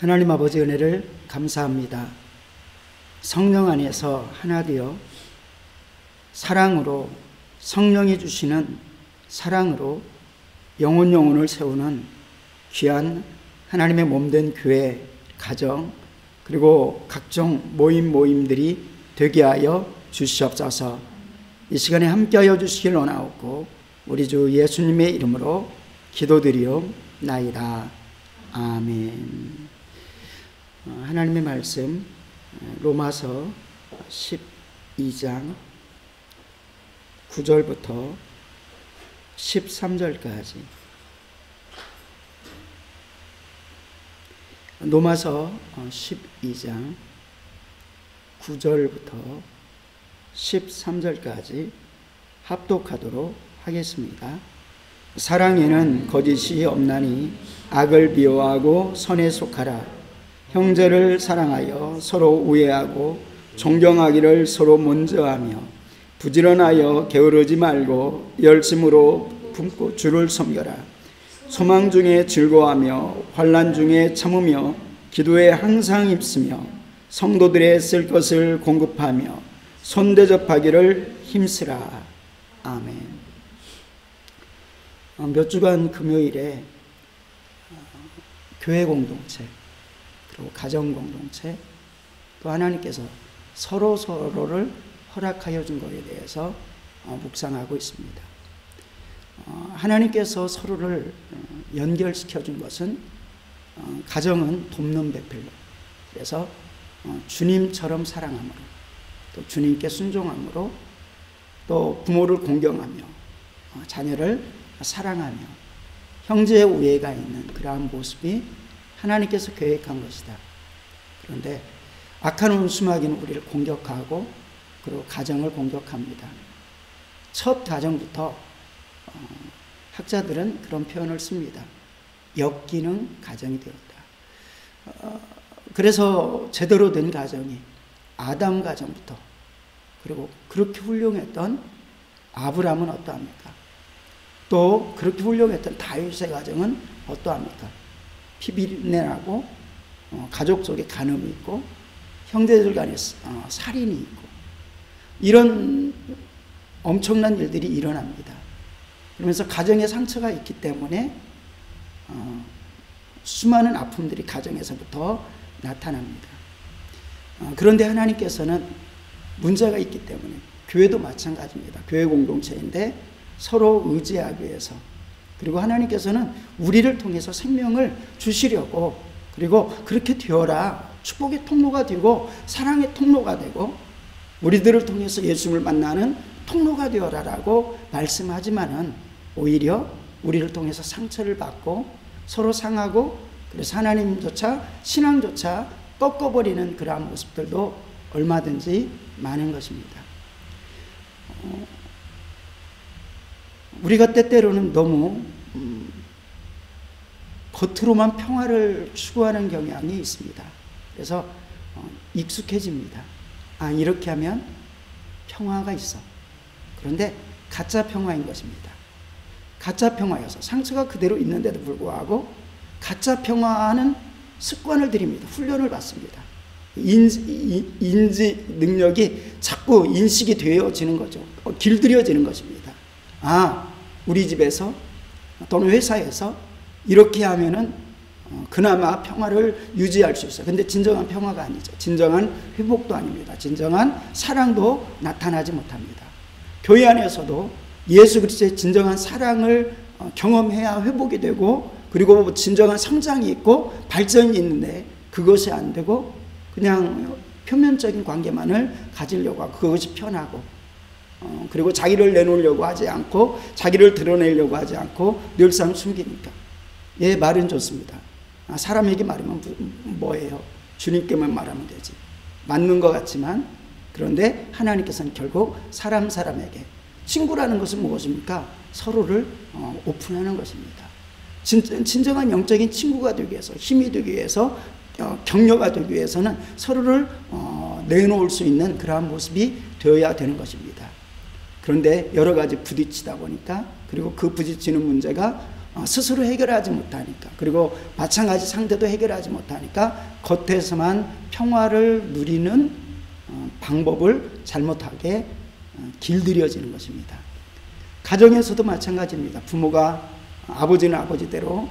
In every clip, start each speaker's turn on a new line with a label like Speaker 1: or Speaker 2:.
Speaker 1: 하나님 아버지 은혜를 감사합니다. 성령 안에서 하나 되어 사랑으로, 성령이 주시는 사랑으로 영혼을 세우는 귀한 하나님의 몸된 교회, 가정, 그리고 각종 모임들이 되게 하여 주시옵소서. 이 시간에 함께하여 주시길 원하옵고 우리 주 예수님의 이름으로 기도드리옵나이다. 아멘. 하나님의 말씀 로마서 12장 9절부터 13절까지, 로마서 12장 9절부터 13절까지 합독하도록 하겠습니다. 사랑에는 거짓이 없나니 악을 미워하고 선에 속하라. 형제를 사랑하여 서로 우애하고 존경하기를 서로 먼저 하며 부지런하여 게으르지 말고 열심으로 품고 주를 섬겨라. 소망 중에 즐거워하며 환난 중에 참으며 기도에 항상 힘쓰며 성도들의 쓸 것을 공급하며 손대접하기를 힘쓰라. 아멘. 몇 주간 금요일에 교회 공동체, 그리고 가정 공동체, 또 하나님께서 서로를 허락하여 준 것에 대해서 묵상하고 있습니다. 하나님께서 서로를 연결시켜 준 것은 가정은 돕는 배필로, 그래서 주님처럼 사랑함으로, 또 주님께 순종함으로, 또 부모를 공경하며 자녀를 사랑하며 형제의 우애가 있는 그러한 모습이 하나님께서 계획한 것이다. 그런데 악한 원수마귀는 우리를 공격하고 그리고 가정을 공격합니다. 첫 가정부터 학자들은 그런 표현을 씁니다. 역기능 가정이 되었다. 그래서 제대로 된 가정이 아담 가정부터, 그리고 그렇게 훌륭했던 아브라함은 어떠합니까? 또 그렇게 훌륭했던 다윗의 가정은 어떠합니까? 피비린내나고 가족 속에 간음이 있고 형제들 간에 살인이 있고 이런 엄청난 일들이 일어납니다. 그러면서 가정에 상처가 있기 때문에 수많은 아픔들이 가정에서부터 나타납니다. 그런데 하나님께서는 문제가 있기 때문에, 교회도 마찬가지입니다. 교회 공동체인데 서로 의지하기 위해서, 그리고 하나님께서는 우리를 통해서 생명을 주시려고, 그리고 그렇게 되어라, 축복의 통로가 되고 사랑의 통로가 되고 우리들을 통해서 예수님을 만나는 통로가 되어라라고 말씀하지만은 오히려 우리를 통해서 상처를 받고 서로 상하고, 그래서 하나님조차 신앙조차 꺾어버리는 그러한 모습들도 얼마든지 많은 것입니다. 우리가 때때로는 너무 겉으로만 평화를 추구하는 경향이 있습니다. 그래서 익숙해집니다. 이렇게 하면 평화가 있어. 그런데 가짜 평화인 것입니다. 가짜 평화여서 상처가 그대로 있는데도 불구하고 가짜 평화하는 습관을 들입니다. 훈련을 받습니다. 인지 능력이 자꾸 인식이 되어지는 거죠. 길들여지는 것입니다. 우리 집에서 또는 회사에서 이렇게 하면은 그나마 평화를 유지할 수 있어요. 근데 진정한 평화가 아니죠. 진정한 회복도 아닙니다. 진정한 사랑도 나타나지 못합니다. 교회 안에서도 예수 그리스도의 진정한 사랑을 경험해야 회복이 되고, 그리고 진정한 성장이 있고 발전이 있는데 그것이 안 되고 그냥 표면적인 관계만을 가지려고 하고, 그것이 편하고, 그리고 자기를 내놓으려고 하지 않고 자기를 드러내려고 하지 않고 늘상 숨기니까. 말은 좋습니다. 사람에게 말하면 뭐예요? 주님께만 말하면 되지. 맞는 것 같지만, 그런데 하나님께서는 결국 사람에게, 친구라는 것은 무엇입니까? 서로를 오픈하는 것입니다. 진정한 영적인 친구가 되기 위해서, 힘이 되기 위해서, 격려가 되기 위해서는 서로를 내놓을 수 있는 그러한 모습이 되어야 되는 것입니다. 그런데 여러 가지 부딪히다 보니까, 그리고 그 부딪히는 문제가 스스로 해결하지 못하니까, 그리고 마찬가지 상대도 해결하지 못하니까 겉에서만 평화를 누리는 방법을 잘못하게 길들여지는 것입니다. 가정에서도 마찬가지입니다. 부모가 아버지는 아버지대로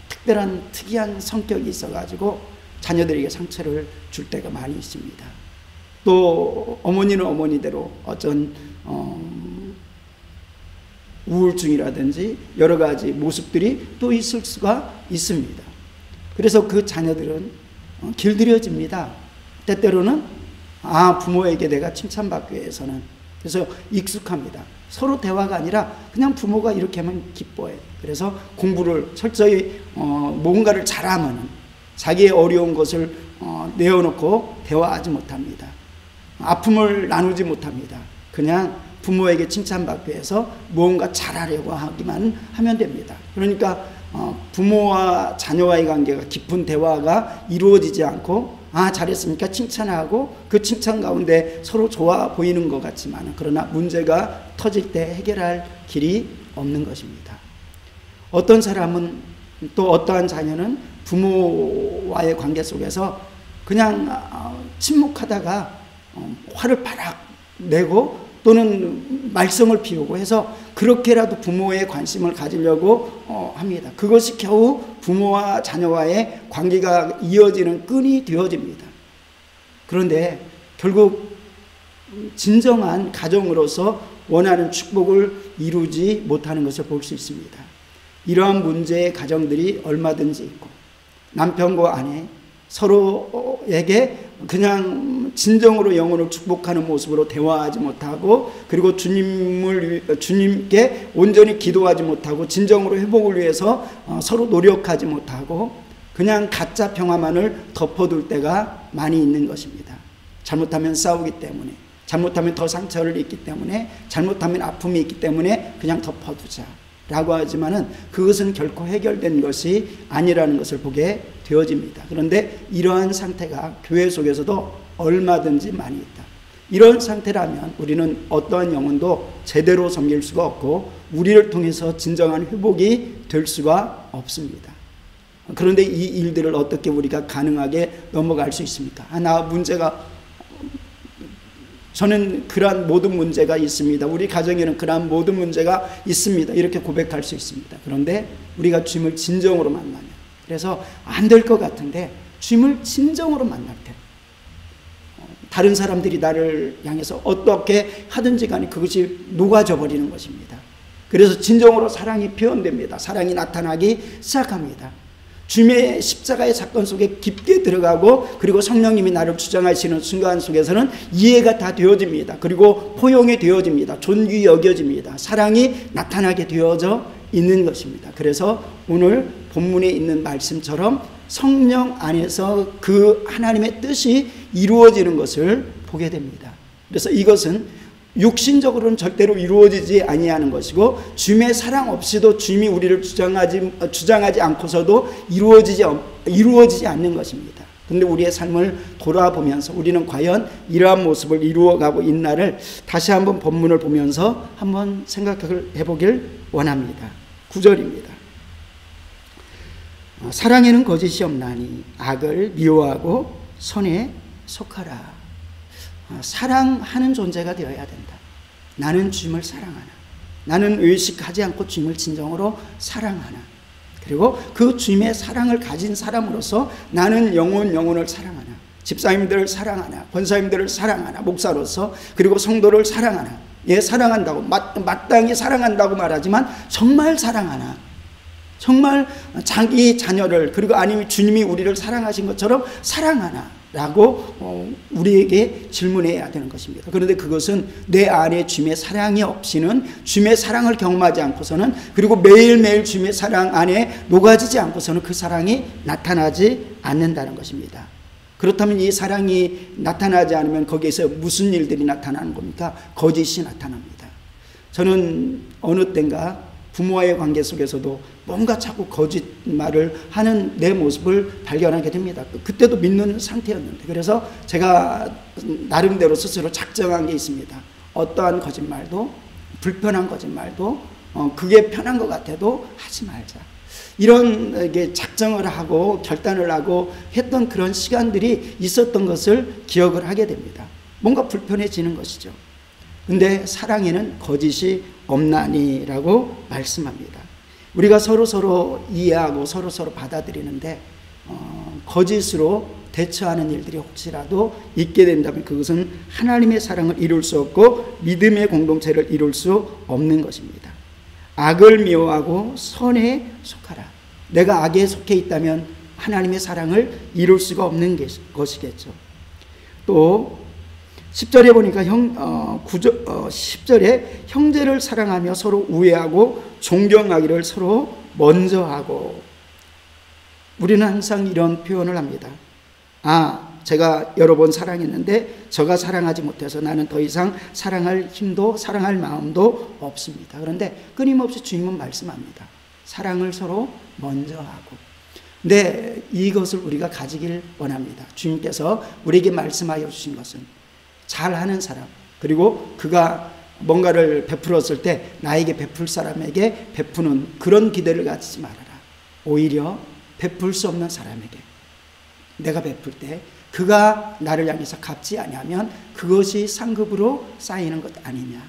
Speaker 1: 특별한 특이한 성격이 있어가지고 자녀들에게 상처를 줄 때가 많이 있습니다. 또 어머니는 어머니대로 어떤 우울증이라든지 여러 가지 모습들이 또 있을 수가 있습니다. 그래서 그 자녀들은 길들여집니다. 때때로는 부모에게 내가 칭찬받기 위해서는, 그래서 익숙합니다. 서로 대화가 아니라 그냥 부모가 이렇게 하면 기뻐해요. 그래서 공부를 철저히 뭔가를 잘하면 자기의 어려운 것을 내어놓고 대화하지 못합니다. 아픔을 나누지 못합니다. 그냥 부모에게 칭찬받기 위해서 무언가 잘하려고 하기만 하면 됩니다. 그러니까 부모와 자녀와의 관계가 깊은 대화가 이루어지지 않고 잘했으니까 칭찬하고 그 칭찬 가운데 서로 좋아 보이는 것 같지만, 그러나 문제가 터질 때 해결할 길이 없는 것입니다. 어떤 사람은, 또 어떠한 자녀는 부모와의 관계 속에서 그냥 침묵하다가 화를 바락 내고 또는 말썽을 피우고 해서 그렇게라도 부모의 관심을 가지려고 합니다. 그것이 겨우 부모와 자녀와의 관계가 이어지는 끈이 되어집니다. 그런데 결국 진정한 가정으로서 원하는 축복을 이루지 못하는 것을 볼 수 있습니다. 이러한 문제의 가정들이 얼마든지 있고, 남편과 아내 서로에게 그냥 진정으로 영혼을 축복하는 모습으로 대화하지 못하고, 그리고 주님께 온전히 기도하지 못하고, 진정으로 회복을 위해서 서로 노력하지 못하고 그냥 가짜 평화만을 덮어둘 때가 많이 있는 것입니다. 잘못하면 싸우기 때문에, 잘못하면 더 상처를 입기 때문에, 잘못하면 아픔이 있기 때문에 그냥 덮어두자 라고 하지만은 그것은 결코 해결된 것이 아니라는 것을 보게 되어집니다. 그런데 이러한 상태가 교회 속에서도 얼마든지 많이 있다. 이런 상태라면 우리는 어떠한 영혼도 제대로 섬길 수가 없고 우리를 통해서 진정한 회복이 될 수가 없습니다. 그런데 이 일들을 어떻게 우리가 가능하게 넘어갈 수 있습니까? 저는 그러한 모든 문제가 있습니다. 우리 가정에는 그러한 모든 문제가 있습니다. 이렇게 고백할 수 있습니다. 그런데 우리가 주님을 진정으로 만나면, 그래서 안 될 것 같은데 주님을 진정으로 만날 때 다른 사람들이 나를 향해서 어떻게 하든지 간에 그것이 녹아져 버리는 것입니다. 그래서 진정으로 사랑이 표현됩니다. 사랑이 나타나기 시작합니다. 주님의 십자가의 사건 속에 깊게 들어가고, 그리고 성령님이 나를 주장하시는 순간 속에서는 이해가 다 되어집니다. 그리고 포용이 되어집니다. 존귀 여겨집니다. 사랑이 나타나게 되어져 있는 것입니다. 그래서 오늘 본문에 있는 말씀처럼 성령 안에서 그 하나님의 뜻이 이루어지는 것을 보게 됩니다. 그래서 이것은 육신적으로는 절대로 이루어지지 아니하는 것이고, 주님의 사랑 없이도 주님이 우리를 주장하지 않고서도 이루어지지 않는 것입니다. 그런데 우리의 삶을 돌아보면서 우리는 과연 이러한 모습을 이루어가고 있나를 다시 한번 본문을 보면서 한번 생각해 보길 원합니다. 9절입니다. 사랑에는 거짓이 없나니 악을 미워하고 선에 속하라. 사랑하는 존재가 되어야 된다. 나는 주님을 사랑하나, 나는 의식하지 않고 주님을 진정으로 사랑하나, 그리고 그 주님의 사랑을 가진 사람으로서 나는 영혼을 사랑하나, 집사님들을 사랑하나, 권사님들을 사랑하나, 목사로서, 그리고 성도를 사랑하나. 사랑한다고 마땅히 사랑한다고 말하지만 정말 사랑하나, 정말 자기 자녀를, 그리고 아니면 주님이 우리를 사랑하신 것처럼 사랑하나 라고 우리에게 질문해야 되는 것입니다. 그런데 그것은 내 안에 주님의 사랑이 없이는, 주님의 사랑을 경험하지 않고서는, 그리고 매일매일 주님의 사랑 안에 녹아지지 않고서는 그 사랑이 나타나지 않는다는 것입니다. 그렇다면 이 사랑이 나타나지 않으면 거기에서 무슨 일들이 나타나는 겁니까? 거짓이 나타납니다. 저는 어느 때인가 부모와의 관계 속에서도 뭔가 자꾸 거짓말을 하는 내 모습을 발견하게 됩니다. 그때도 믿는 상태였는데, 그래서 제가 나름대로 스스로 작정한 게 있습니다. 어떠한 거짓말도, 불편한 거짓말도 그게 편한 것 같아도 하지 말자. 이런 작정을 하고 결단을 하고 했던 그런 시간들이 있었던 것을 기억을 하게 됩니다. 뭔가 불편해지는 것이죠. 근데 사랑에는 거짓이 없나니라고 말씀합니다. 우리가 서로 이해하고 서로 받아들이는데 거짓으로 대처하는 일들이 혹시라도 있게 된다면 그것은 하나님의 사랑을 이룰 수 없고 믿음의 공동체를 이룰 수 없는 것입니다. 악을 미워하고 선에 속하라. 내가 악에 속해 있다면 하나님의 사랑을 이룰 수가 없는 것이겠죠. 또 10절에 보니까 10절에 형제를 사랑하며 서로 우애하고 존경하기를 서로 먼저 하고. 우리는 항상 이런 표현을 합니다. 제가 여러 번 사랑했는데 저가 사랑하지 못해서 나는 더 이상 사랑할 힘도 사랑할 마음도 없습니다. 그런데 끊임없이 주님은 말씀합니다. 사랑을 서로 먼저 하고. 근데 이것을 우리가 가지길 원합니다. 주님께서 우리에게 말씀하여 주신 것은 잘하는 사람, 그리고 그가 뭔가를 베풀었을 때 나에게 베풀 사람에게 베푸는 그런 기대를 가지지 말아라. 오히려 베풀 수 없는 사람에게 내가 베풀 때 그가 나를 향해서 갚지 아니하면 그것이 상급으로 쌓이는 것 아니냐.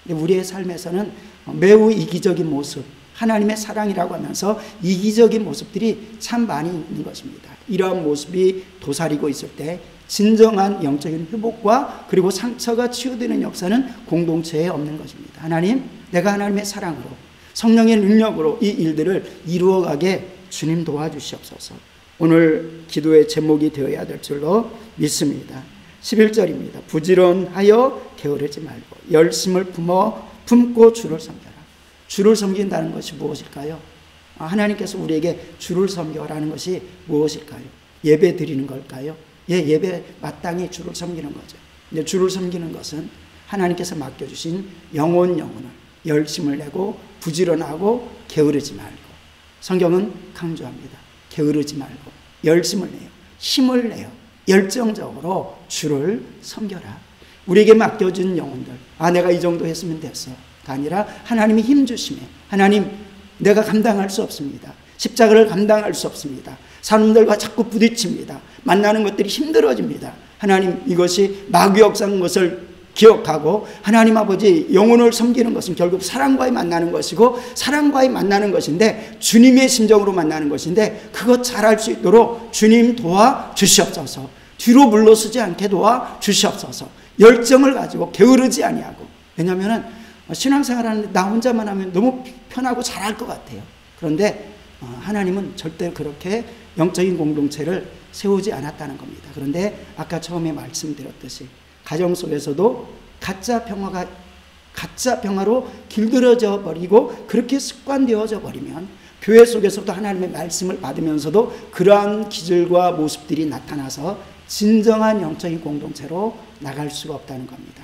Speaker 1: 우리의 삶에서는 매우 이기적인 모습, 하나님의 사랑이라고 하면서 이기적인 모습들이 참 많이 있는 것입니다. 이러한 모습이 도사리고 있을 때 진정한 영적인 회복과 그리고 상처가 치유되는 역사는 공동체에 없는 것입니다. 하나님, 내가 하나님의 사랑으로 성령의 능력으로 이 일들을 이루어가게 주님 도와주시옵소서. 오늘 기도의 제목이 되어야 될 줄로 믿습니다. 11절입니다. 부지런하여 게으르지 말고 열심을 품고 주를 섬겨라. 주를 섬긴다는 것이 무엇일까요? 하나님께서 우리에게 주를 섬겨라는 것이 무엇일까요? 예배 드리는 걸까요? 예배 마땅히 주를 섬기는 거죠. 근데 주를 섬기는 것은 하나님께서 맡겨주신 영혼을 열심을 내고 부지런하고 게으르지 말고. 성경은 강조합니다. 게으르지 말고 열심을 내요. 힘을 내요. 열정적으로 주를 섬겨라. 우리에게 맡겨준 영혼들, 내가 이 정도 했으면 됐어 가 아니라 하나님이 힘 주심에, 하나님 내가 감당할 수 없습니다. 십자가를 감당할 수 없습니다. 사람들과 자꾸 부딪힙니다. 만나는 것들이 힘들어집니다. 하나님, 이것이 마귀 역사인 것을 기억하고 하나님 아버지 영혼을 섬기는 것은 결국 사랑과의 만나는 것이고 사랑과의 만나는 것인데 주님의 심정으로 만나는 것인데 그것 잘할 수 있도록 주님 도와주시옵소서. 뒤로 물러서지 않게 도와주시옵소서. 열정을 가지고 게으르지 아니하고. 왜냐하면 신앙생활 하는데 나 혼자만 하면 너무 편하고 잘할 것 같아요. 그런데 하나님은 절대 그렇게 영적인 공동체를 세우지 않았다는 겁니다. 그런데 아까 처음에 말씀드렸듯이 가정 속에서도 가짜 평화로 길들여져 버리고 그렇게 습관되어져 버리면 교회 속에서도 하나님의 말씀을 받으면서도 그러한 기질과 모습들이 나타나서 진정한 영적인 공동체로 나갈 수가 없다는 겁니다.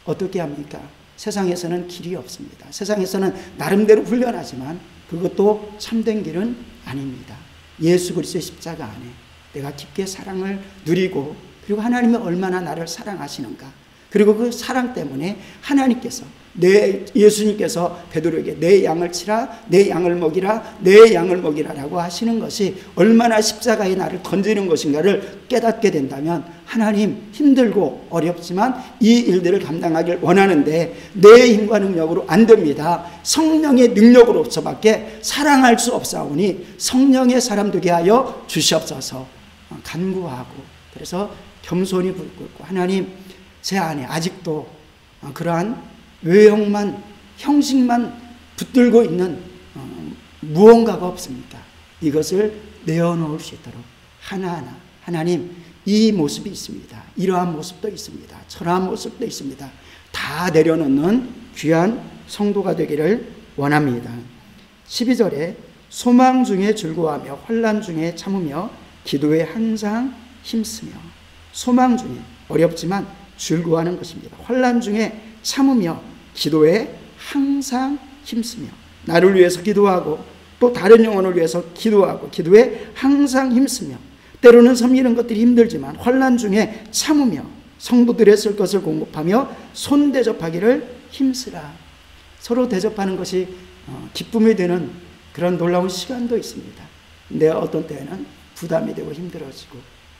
Speaker 1: 어떻게 합니까? 세상에서는 길이 없습니다. 세상에서는 나름대로 훈련하지만 그것도 참된 길은 아닙니다. 예수 그리스도의 십자가 안에 내가 깊게 사랑을 누리고 그리고 하나님이 얼마나 나를 사랑하시는가, 그리고 그 사랑 때문에 하나님께서 예수님께서 베드로에게 내 양을 치라, 내 양을 먹이라, 내 양을 먹이라라고 하시는 것이 얼마나 십자가에 나를 건지는 것인가를 깨닫게 된다면 하나님, 힘들고 어렵지만 이 일들을 감당하길 원하는데 내 힘과 능력으로 안 됩니다. 성령의 능력으로서밖에 사랑할 수 없사오니 성령의 사람 되게 하여 주시옵소서 간구하고, 그래서 겸손히 꿇고 하나님, 제 안에 아직도 그러한 외형만, 형식만 붙들고 있는 무언가가 없습니까? 이것을 내어놓을 수 있도록 하나하나, 하나님, 이 모습이 있습니다. 이러한 모습도 있습니다. 저러한 모습도 있습니다. 다 내려놓는 귀한 성도가 되기를 원합니다. 12절에 소망 중에 즐거워하며 환난 중에 참으며 기도에 항상 힘쓰며. 소망 중에 어렵지만 즐거워하는 것입니다. 환난 중에 참으며 기도에 항상 힘쓰며. 나를 위해서 기도하고 또 다른 영혼을 위해서 기도하고 기도에 항상 힘쓰며. 때로는 섬기는 것들이 힘들지만 환난 중에 참으며 성도들의 쓸 것을 공급하며 손 대접하기를 힘쓰라. 서로 대접하는 것이 기쁨이 되는 그런 놀라운 시간도 있습니다. 근데 어떤 때는 부담이 되고 힘들어지고,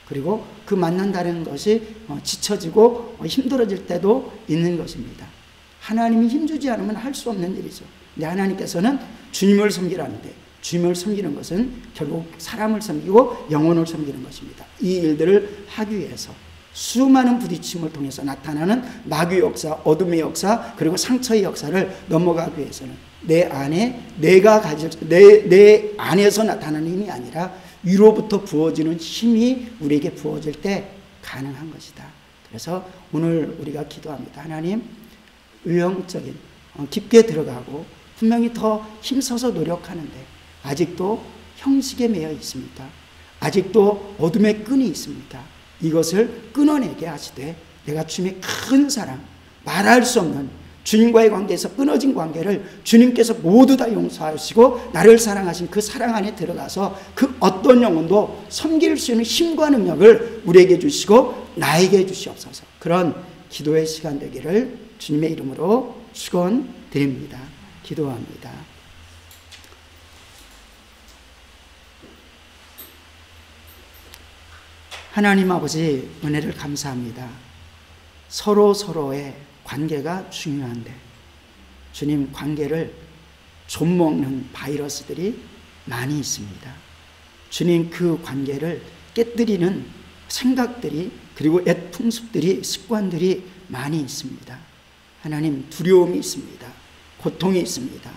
Speaker 1: 그리고 그 만난다는 것이 지쳐지고 힘들어질 때도 있는 것입니다. 하나님이 힘주지 않으면 할 수 없는 일이죠. 근데 하나님께서는 주님을 섬기라는데, 주님을 섬기는 것은 결국 사람을 섬기고 영혼을 섬기는 것입니다. 이 일들을 하기 위해서 수많은 부딪힘을 통해서 나타나는 마귀의 역사, 어둠의 역사, 그리고 상처의 역사를 넘어가기 위해서는 내 안에 내가 가질 내 안에서 나타나는 힘이 아니라 위로부터 부어지는 힘이 우리에게 부어질 때 가능한 것이다. 그래서 오늘 우리가 기도합니다. 하나님, 의형적인 깊게 들어가고 분명히 더 힘써서 노력하는데 아직도 형식에 매여 있습니다. 아직도 어둠의 끈이 있습니다. 이것을 끊어내게 하시되 내가 주님의 큰 사랑, 말할 수 없는 주님과의 관계에서 끊어진 관계를 주님께서 모두 다 용서하시고 나를 사랑하신 그 사랑 안에 들어가서 그 어떤 영혼도 섬길 수 있는 힘과 능력을 우리에게 주시고 나에게 주시옵소서. 그런 기도의 시간 되기를 주님의 이름으로 축원드립니다. 기도합니다. 하나님 아버지, 은혜를 감사합니다. 서로의 관계가 중요한데 주님, 관계를 좀먹는 바이러스들이 많이 있습니다. 주님, 그 관계를 깨뜨리는 생각들이, 그리고 옛 풍습들이, 습관들이 많이 있습니다. 하나님, 두려움이 있습니다. 고통이 있습니다.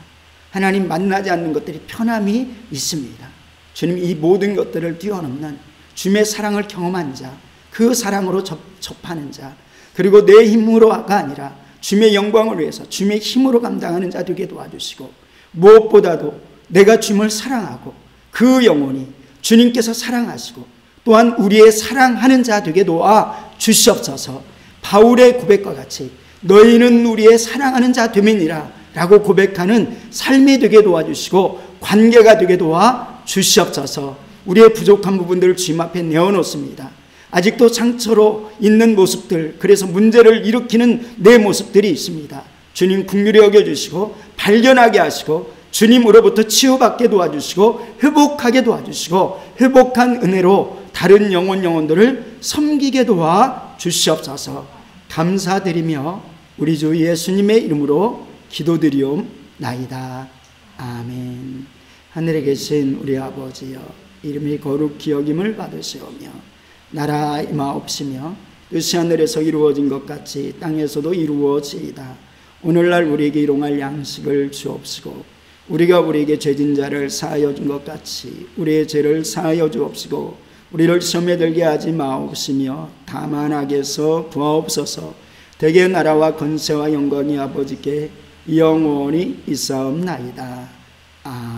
Speaker 1: 하나님, 만나지 않는 것들이 편함이 있습니다. 주님, 이 모든 것들을 뛰어넘는 주님의 사랑을 경험한 자, 그 사랑으로 접하는 자, 그리고 내 힘으로가 아니라 주님의 영광을 위해서 주님의 힘으로 감당하는 자 되게 도와주시고, 무엇보다도 내가 주님을 사랑하고 그 영혼이 주님께서 사랑하시고 또한 우리의 사랑하는 자 되게 도와 주시옵소서. 바울의 고백과 같이 너희는 우리의 사랑하는 자 되민이라 라고 고백하는 삶이 되게 도와주시고 관계가 되게 도와 주시옵소서. 우리의 부족한 부분들을 주님 앞에 내어놓습니다. 아직도 상처로 있는 모습들, 그래서 문제를 일으키는 내 모습들이 있습니다. 주님, 긍휼히 여겨주시고 발견하게 하시고 주님으로부터 치유받게 도와주시고 회복하게 도와주시고 회복한 은혜로 다른 영혼들을 섬기게 도와주시옵소서. 감사드리며 우리 주 예수님의 이름으로 기도드리옵나이다. 아멘. 하늘에 계신 우리 아버지여, 이름이 거룩히 여김을 받으시오며 나라 임하옵시며 뜻이 하늘에서 이루어진 것 같이 땅에서도 이루어지이다. 오늘날 우리에게 일용할 양식을 주옵시고 우리가 우리에게 죄진 자를 사하여 준 것 같이 우리의 죄를 사하여 주옵시고 우리를 시험에 들게 하지 마옵시며 다만 악에서 구하옵소서. 대개 나라와 권세와 영광이 아버지께 영원히 있사옵나이다. 아멘.